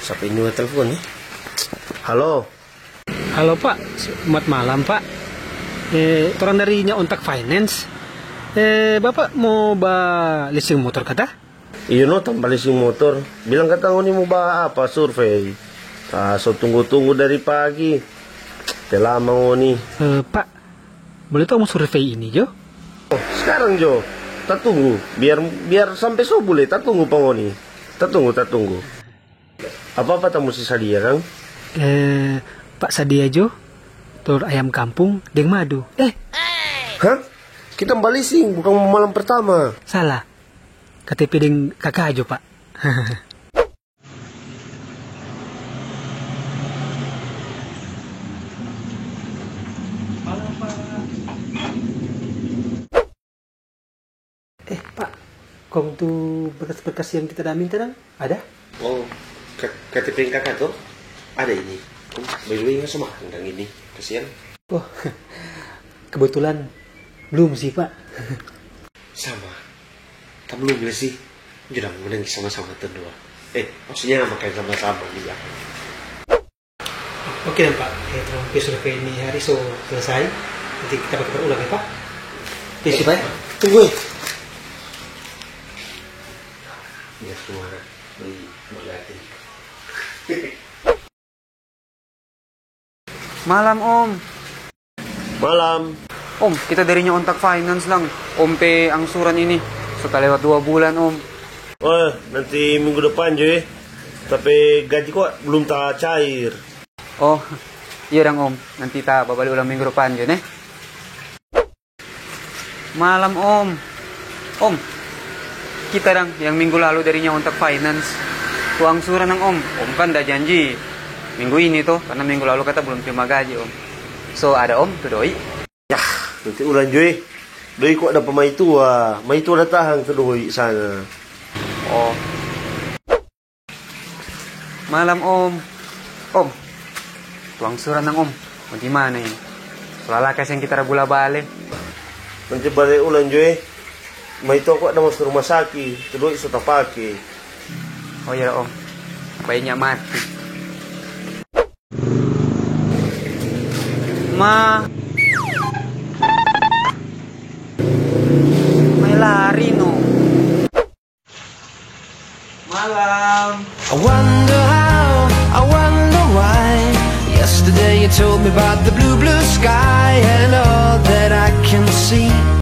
Siapa ini telepon ya? Halo. Halo Pak, selamat malam Pak. Orang dari Nyaontak Finance. Bapak mau leasing motor kata? Iya no, tambah leasing motor. Bilang kata ini mau apa survei. So tunggu-tunggu dari pagi. Udah lama nih. Pak, boleh tahu mau survei ini Jo? Oh, sekarang Jo. Tak tunggu. Biar sampai subuh boleh. Tak tunggu pangoni. Tak tunggu. Apa-apa tak mesti sadia Kang? Pak Sadia Jo, telur ayam kampung, deng madu. Hah? Kita leasing, bukan malam pertama. Salah. KTP deng kakak aja Pak. Pak, kom tuh berkas-berkas yang kita minta dong? Ada? Oh, KTP kakak tuh ada ini. By the way nggak sama tentang ini, kasihan. Oh, kebetulan belum sih Pak. Sama. Tak belum sih. Jangan menangis sama-sama berdua. Maksudnya makan sama-sama juga. Oke dan Pak, terakhir survei ini hari selesai. Nanti kita ulang ya Pak. Yes, Pak. Tunggu. Ya semua berlatih. Malam Om. Malam. Om, kita dari Nyaontak Finance lang. Om pe angsuran ini. Sudah lewat 2 bulan Om. Oh, nanti minggu depan Joy. Tapi gaji kok belum tak cair. Oh, iya dong Om. Nanti kita babalik ulang minggu depan aja nih. Malam Om. Om, kita dong yang minggu lalu dari Nyaontak Finance. Tuh angsuran ng Om. Om kan udah janji minggu ini tuh, karena minggu lalu kata belum terima gaji Om. So ada Om tuh doi. Yah, nanti ulang Joy. Doi kok ada pemain tua. Mai tua datang ke doi sana. Oh. Malam Om. Om. Tuang suran ng Om. Mau di mana ini? Soalnya kasi yang kita gula bale. Nanti balik ulang Joy. Mai tua kok ada masuk rumah sakit. Doi sudah pakai. Oh iya Om. Bayinya mati. May lari no. Malam. I wonder how, I wonder why. Yesterday you told me about the blue, blue sky and all that I can see.